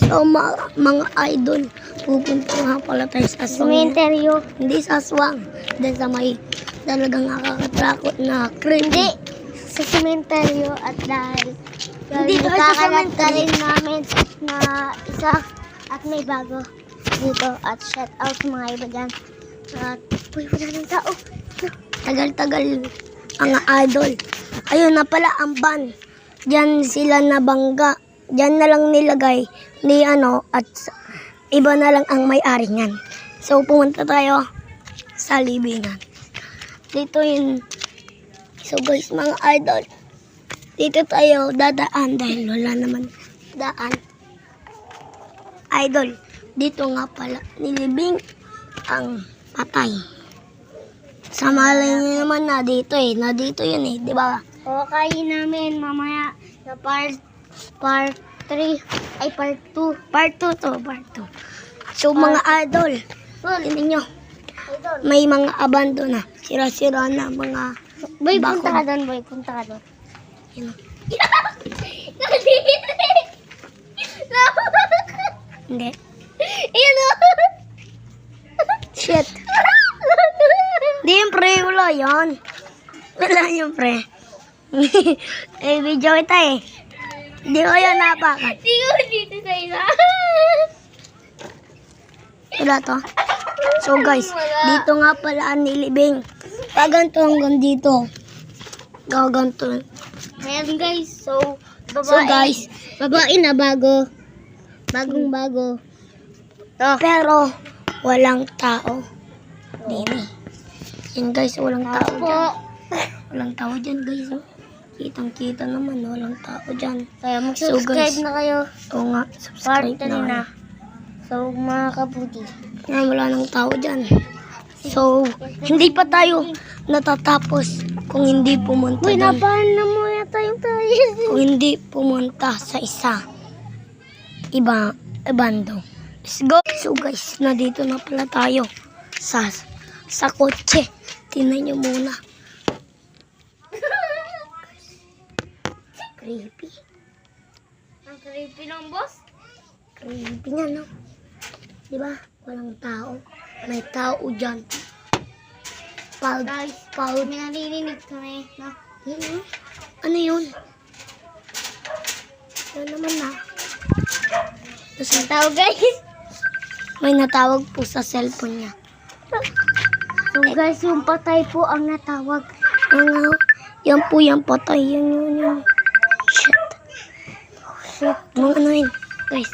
So, mga idol, pupunta nga pala tayo sa aswang. Cementerio. Hindi sa aswang. Dahil sa may talagang nakakatakot na creepy. Sa cementerio at dahil Hindi tayo sa cemetery. namin na isa at may bago dito at shout out sa mga iba dyan. At wala ng tao. Tagal-tagal mga idol. Ayun na pala ang van. Diyan sila nabangga. Diyan na lang nilagay ni at iba na lang ang may-ari niyan. So pumunta tayo sa libingan. Dito yun. So guys mga idol, dito tayo dadaan dahil wala naman daan. Idol, dito nga pala nilibing ang patay. Sa malay niyo naman na dito na dito yun di ba? Okay namin mamaya sa part 3 ay part 2. Part 2 to, part 2. So mga idol, tingnan nyo, Idol. may mga abando na, sira-sira na mga Boy, bakod. punta ka doon, boy. Punta ka doon. Yun. Hindi. Shit. Hindi yung pre, wala yun. Wala yung pre. Video kita Hindi ko yun napakan. Siguro dito sa isa. Wala to. So guys, dito nga pala ang nilibing. Gaganto hanggang dito. Gaganto. Ayan guys, so guys, babae na bago. Bagong bago. pero walang tao. Dini. Yan guys, walang tao Po. dyan. Walang tao dyan guys. Kitang-kita naman, walang tao dyan. Kaya mag-subscribe So, guys, na kayo. Oo nga, Part subscribe 3 na. So mga kabuti. Wala nang tao dyan. So, hindi pa tayo natatapos kung hindi pumunta Uy, doon. napaan na muna tayong tayo. Kung hindi pumunta sa ibando. Let's go! So guys, nandito na pala tayo sa kotse. Tingnan nyo muna. Creepy. Ang creepy ng boss. Creepy nga, no? Diba? Walang tao. May tao dyan. Guys, Proud. may naririnig kami. No? Ano yun? Yan naman na. Tapos Ang tao guys. may natawag po sa cellphone niya. So guys, yung patay po ang natawag. Ano? Yan po yung patay. Yan. Shit. Shit. Mga ano yun? Guys,